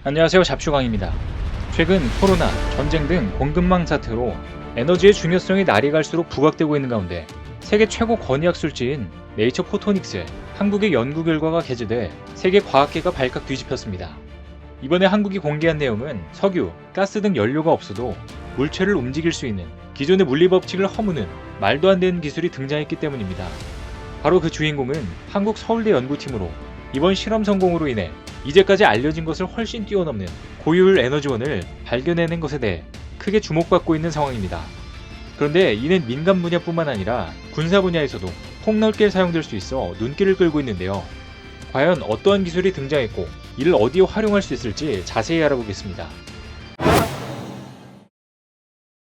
안녕하세요. 잡슈광입니다. 최근 코로나, 전쟁 등 공급망 사태로 에너지의 중요성이 날이 갈수록 부각되고 있는 가운데 세계 최고 권위학 술지인 네이처 포토닉스의 한국의 연구 결과가 게재돼 세계 과학계가 발칵 뒤집혔습니다. 이번에 한국이 공개한 내용은 석유, 가스 등 연료가 없어도 물체를 움직일 수 있는 기존의 물리 법칙을 허무는 말도 안 되는 기술이 등장했기 때문입니다. 바로 그 주인공은 한국 서울대 연구팀으로 이번 실험 성공으로 인해 이제까지 알려진 것을 훨씬 뛰어넘는 고효율 에너지원을 발견해낸 것에 대해 크게 주목받고 있는 상황입니다. 그런데 이는 민간 분야뿐만 아니라 군사 분야에서도 폭넓게 사용될 수 있어 눈길을 끌고 있는데요. 과연 어떠한 기술이 등장했고 이를 어디에 활용할 수 있을지 자세히 알아보겠습니다.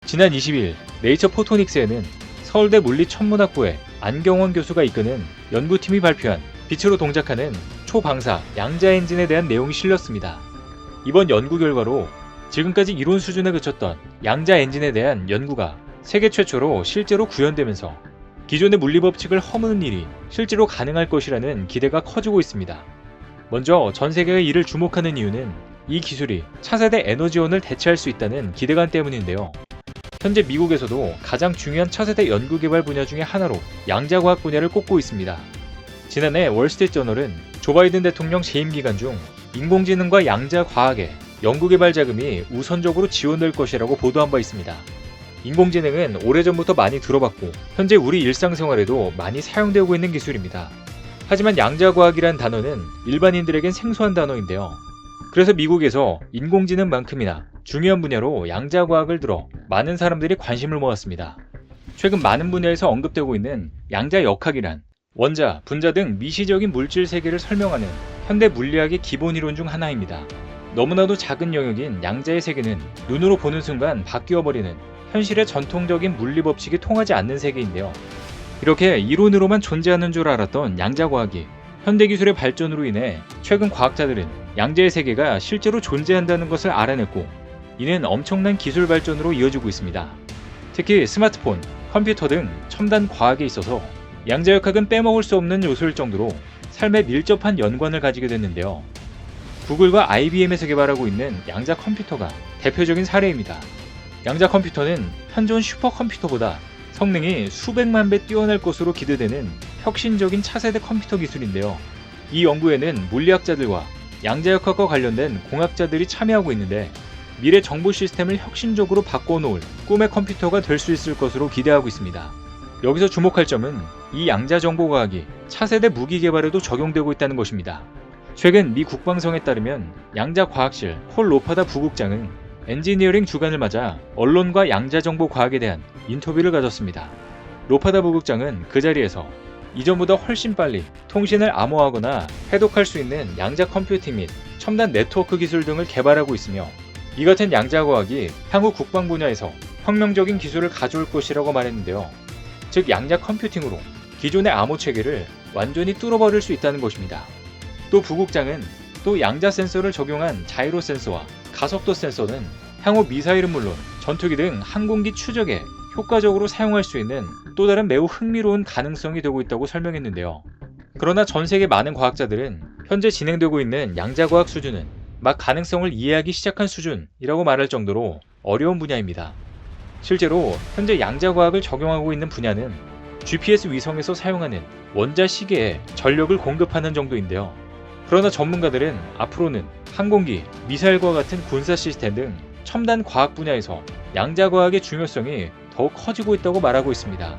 지난 20일 네이처 포토닉스에는 서울대 물리천문학부의 안경원 교수가 이끄는 연구팀이 발표한 빛으로 동작하는 초방사 양자 엔진에 대한 내용이 실렸습니다. 이번 연구 결과로 지금까지 이론 수준에 그쳤던 양자 엔진에 대한 연구가 세계 최초로 실제로 구현되면서 기존의 물리 법칙을 허무는 일이 실제로 가능할 것이라는 기대가 커지고 있습니다. 먼저 전 세계가 이를 주목하는 이유는 이 기술이 차세대 에너지원을 대체할 수 있다는 기대감 때문인데요. 현재 미국에서도 가장 중요한 차세대 연구개발 분야 중의 하나로 양자과학 분야를 꼽고 있습니다. 지난해 월스트리트저널은 조 바이든 대통령 재임 기간 중 인공지능과 양자과학의 연구개발 자금이 우선적으로 지원될 것이라고 보도한 바 있습니다. 인공지능은 오래전부터 많이 들어봤고 현재 우리 일상생활에도 많이 사용되고 있는 기술입니다. 하지만 양자과학이란 단어는 일반인들에겐 생소한 단어인데요. 그래서 미국에서 인공지능만큼이나 중요한 분야로 양자과학을 들어 많은 사람들이 관심을 모았습니다. 최근 많은 분야에서 언급되고 있는 양자역학이란 원자, 분자 등 미시적인 물질 세계를 설명하는 현대 물리학의 기본 이론 중 하나입니다. 너무나도 작은 영역인 양자의 세계는 눈으로 보는 순간 바뀌어버리는 현실의 전통적인 물리 법칙이 통하지 않는 세계인데요. 이렇게 이론으로만 존재하는 줄 알았던 양자과학이 현대기술의 발전으로 인해 최근 과학자들은 양자의 세계가 실제로 존재한다는 것을 알아냈고 이는 엄청난 기술 발전으로 이어지고 있습니다. 특히 스마트폰, 컴퓨터 등 첨단 과학에 있어서 양자역학은 빼먹을 수 없는 요소일 정도로 삶에 밀접한 연관을 가지게 됐는데요. 구글과 IBM에서 개발하고 있는 양자 컴퓨터가 대표적인 사례입니다. 양자 컴퓨터는 현존 슈퍼컴퓨터보다 성능이 수백만 배 뛰어날 것으로 기대되는 혁신적인 차세대 컴퓨터 기술인데요. 이 연구에는 물리학자들과 양자역학과 관련된 공학자들이 참여하고 있는데 미래 정보 시스템을 혁신적으로 바꿔놓을 꿈의 컴퓨터가 될 수 있을 것으로 기대하고 있습니다. 여기서 주목할 점은 이 양자정보과학이 차세대 무기 개발에도 적용되고 있다는 것입니다. 최근 미 국방성에 따르면 양자과학실 폴 로파다 부국장은 엔지니어링 주간을 맞아 언론과 양자정보과학에 대한 인터뷰를 가졌습니다. 로파다 부국장은 그 자리에서 이전보다 훨씬 빨리 통신을 암호화하거나 해독할 수 있는 양자 컴퓨팅 및 첨단 네트워크 기술 등을 개발하고 있으며 이 같은 양자과학이 향후 국방 분야에서 혁명적인 기술을 가져올 것이라고 말했는데요. 즉 양자 컴퓨팅으로 기존의 암호 체계를 완전히 뚫어버릴 수 있다는 것입니다. 또 부국장은 또 양자 센서를 적용한 자이로 센서와 가속도 센서는 향후 미사일은 물론 전투기 등 항공기 추적에 효과적으로 사용할 수 있는 또 다른 매우 흥미로운 가능성이 되고 있다고 설명했는데요. 그러나 전 세계 많은 과학자들은 현재 진행되고 있는 양자과학 수준은 막 가능성을 이해하기 시작한 수준이라고 말할 정도로 어려운 분야입니다. 실제로 현재 양자과학을 적용하고 있는 분야는 GPS 위성에서 사용하는 원자 시계에 전력을 공급하는 정도인데요. 그러나 전문가들은 앞으로는 항공기, 미사일과 같은 군사 시스템 등 첨단 과학 분야에서 양자과학의 중요성이 더욱 커지고 있다고 말하고 있습니다.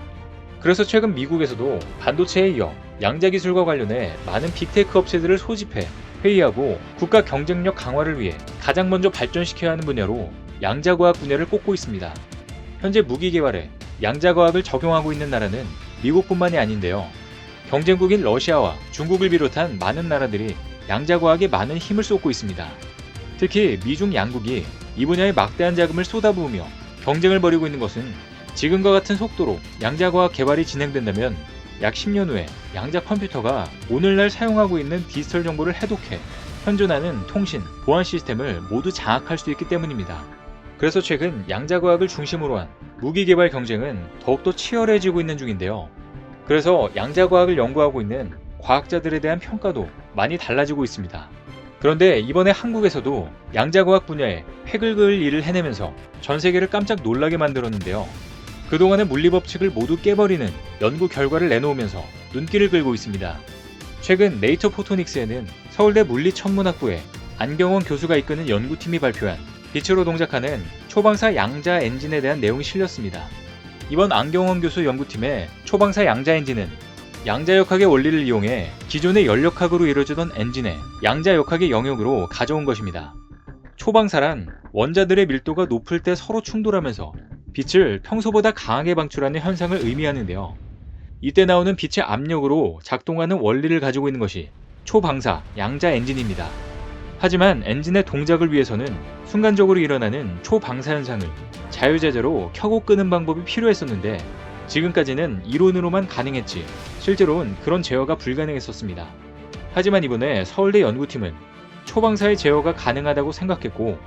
그래서 최근 미국에서도 반도체에 이어 양자기술과 관련해 많은 빅테크 업체들을 소집해 회의하고 국가 경쟁력 강화를 위해 가장 먼저 발전시켜야 하는 분야로 양자과학 분야를 꼽고 있습니다. 현재 무기 개발에 양자과학을 적용하고 있는 나라는 미국뿐만이 아닌데요. 경쟁국인 러시아와 중국을 비롯한 많은 나라들이 양자과학에 많은 힘을 쏟고 있습니다. 특히 미중 양국이 이 분야에 막대한 자금을 쏟아부으며 경쟁을 벌이고 있는 것은 지금과 같은 속도로 양자과학 개발이 진행된다면 약 10년 후에 양자 컴퓨터가 오늘날 사용하고 있는 디지털 정보를 해독해 현존하는 통신, 보안 시스템을 모두 장악할 수 있기 때문입니다. 그래서 최근 양자과학을 중심으로 한 무기 개발 경쟁은 더욱더 치열해지고 있는 중인데요. 그래서 양자과학을 연구하고 있는 과학자들에 대한 평가도 많이 달라지고 있습니다. 그런데 이번에 한국에서도 양자과학 분야에 획을 그을 일을 해내면서 전 세계를 깜짝 놀라게 만들었는데요. 그동안의 물리법칙을 모두 깨버리는 연구 결과를 내놓으면서 눈길을 끌고 있습니다. 최근 네이처 포토닉스에는 서울대 물리천문학부의 안경원 교수가 이끄는 연구팀이 발표한 빛으로 동작하는 초방사 양자 엔진에 대한 내용이 실렸습니다. 이번 안경원 교수 연구팀의 초방사 양자 엔진은 양자역학의 원리를 이용해 기존의 연력학으로 이루어지던 엔진의 양자역학의 영역으로 가져온 것입니다. 초방사란 원자들의 밀도가 높을 때 서로 충돌하면서 빛을 평소보다 강하게 방출하는 현상을 의미하는데요. 이때 나오는 빛의 압력으로 작동하는 원리를 가지고 있는 것이 초방사 양자 엔진입니다. 하지만 엔진의 동작을 위해서는 순간적으로 일어나는 초방사 현상을 자유자재로 켜고 끄는 방법이 필요했었는데 지금까지는 이론으로만 가능했지 실제로는 그런 제어가 불가능했었습니다. 하지만 이번에 서울대 연구팀은 초방사의 제어가 가능하다고 생각했고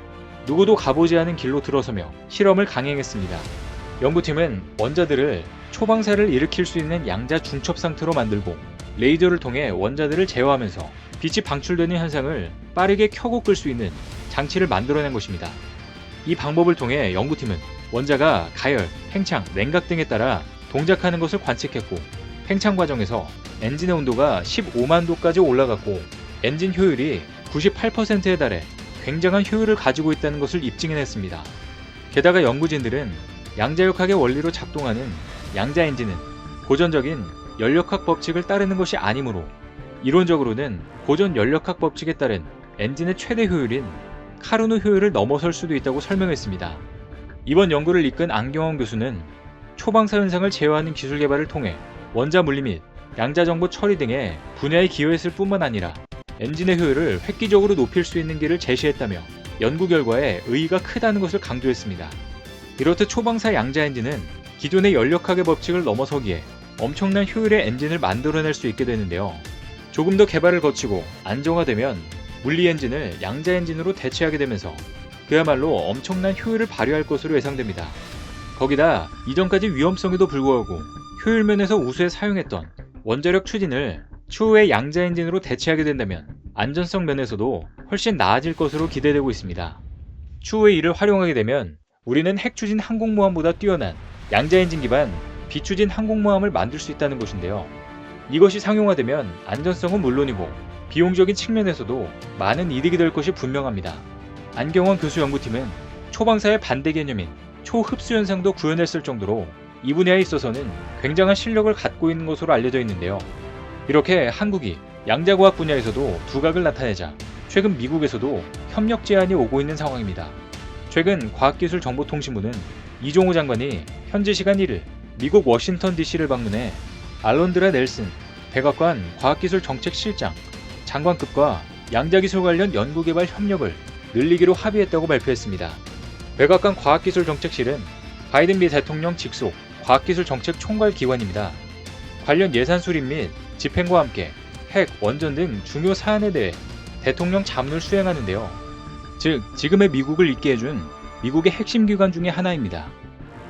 누구도 가보지 않은 길로 들어서며 실험을 강행했습니다. 연구팀은 원자들을 초방사를 일으킬 수 있는 양자 중첩 상태로 만들고 레이저를 통해 원자들을 제어하면서 빛이 방출되는 현상을 빠르게 켜고 끌 수 있는 장치를 만들어낸 것입니다. 이 방법을 통해 연구팀은 원자가 가열, 팽창, 냉각 등에 따라 동작하는 것을 관측했고 팽창 과정에서 엔진의 온도가 15만 도까지 올라갔고 엔진 효율이 98%에 달해 굉장한 효율을 가지고 있다는 것을 입증해냈습니다. 게다가 연구진들은 양자역학의 원리로 작동하는 양자 엔진은 고전적인 연력학 법칙을 따르는 것이 아니므로 이론적으로는 고전 연력학 법칙에 따른 엔진의 최대 효율인 카르노 효율을 넘어설 수도 있다고 설명했습니다. 이번 연구를 이끈 안경원 교수는 초방사 현상을 제어하는 기술 개발을 통해 원자 물리 및 양자 정보 처리 등의 분야에 기여했을 뿐만 아니라 엔진의 효율을 획기적으로 높일 수 있는 길을 제시했다며 연구 결과에 의의가 크다는 것을 강조했습니다. 이렇듯 초방사 양자 엔진은 기존의 연력학의 법칙을 넘어서기에 엄청난 효율의 엔진을 만들어낼 수 있게 되는데요. 조금 더 개발을 거치고 안정화되면 물리 엔진을 양자 엔진으로 대체하게 되면서 그야말로 엄청난 효율을 발휘할 것으로 예상됩니다. 거기다 이전까지 위험성에도 불구하고 효율 면에서 우수에 사용했던 원자력 추진을 추후에 양자 엔진으로 대체하게 된다면 안전성 면에서도 훨씬 나아질 것으로 기대되고 있습니다. 추후에 이를 활용하게 되면 우리는 핵추진 항공모함보다 뛰어난 양자 엔진 기반 비추진 항공모함을 만들 수 있다는 것인데요. 이것이 상용화되면 안전성은 물론이고 비용적인 측면에서도 많은 이득이 될 것이 분명합니다. 안경원 교수 연구팀은 초방사의 반대 개념인 초흡수 현상도 구현했을 정도로 이 분야에 있어서는 굉장한 실력을 갖고 있는 것으로 알려져 있는데요. 이렇게 한국이 양자과학 분야에서도 두각을 나타내자 최근 미국에서도 협력 제안이 오고 있는 상황입니다. 최근 과학기술정보통신부는 이종호 장관이 현지 시간 1일 미국 워싱턴 DC를 방문해 알론드라 넬슨 백악관 과학기술정책실장 장관급과 양자기술 관련 연구개발 협력을 늘리기로 합의했다고 발표했습니다. 백악관 과학기술정책실은 바이든 미 대통령 직속 과학기술정책 총괄기관입니다. 관련 예산 수립 및 집행과 함께 핵, 원전 등 중요 사안에 대해 대통령 자문을 수행하는데요. 즉, 지금의 미국을 있게 해준 미국의 핵심 기관 중의 하나입니다.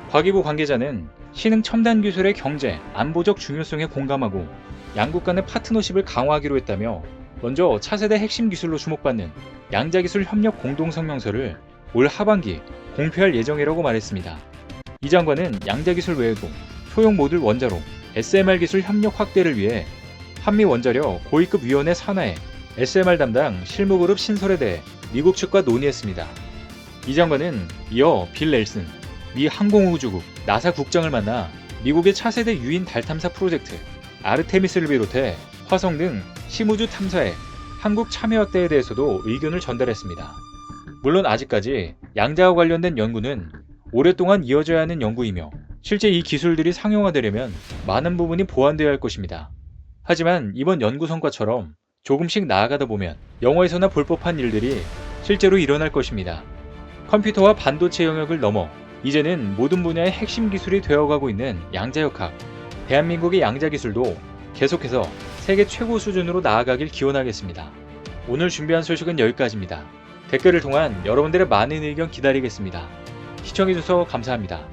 과기부 관계자는 신흥 첨단 기술의 경제, 안보적 중요성에 공감하고 양국 간의 파트너십을 강화하기로 했다며 먼저 차세대 핵심 기술로 주목받는 양자기술 협력 공동성명서를 올 하반기 공표할 예정이라고 말했습니다. 이 장관은 양자기술 외에도 소형 모듈 원자로 SMR 기술 협력 확대를 위해 한미 원자력 고위급 위원회 산하의 SMR 담당 실무그룹 신설에 대해 미국 측과 논의했습니다. 이 장관은 이어 빌 넬슨 미 항공우주국 나사 국장을 만나 미국의 차세대 유인 달 탐사 프로젝트 아르테미스를 비롯해 화성 등 심우주 탐사에 한국 참여 확대에 대해서도 의견을 전달했습니다. 물론 아직까지 양자와 관련된 연구는 오랫동안 이어져야 하는 연구이며 실제 이 기술들이 상용화되려면 많은 부분이 보완되어야 할 것입니다. 하지만 이번 연구 성과처럼 조금씩 나아가다 보면 영화에서나 볼 법한 일들이 실제로 일어날 것입니다. 컴퓨터와 반도체 영역을 넘어 이제는 모든 분야의 핵심 기술이 되어가고 있는 양자역학. 대한민국의 양자기술도 계속해서 세계 최고 수준으로 나아가길 기원하겠습니다. 오늘 준비한 소식은 여기까지입니다. 댓글을 통한 여러분들의 많은 의견 기다리겠습니다. 시청해주셔서 감사합니다.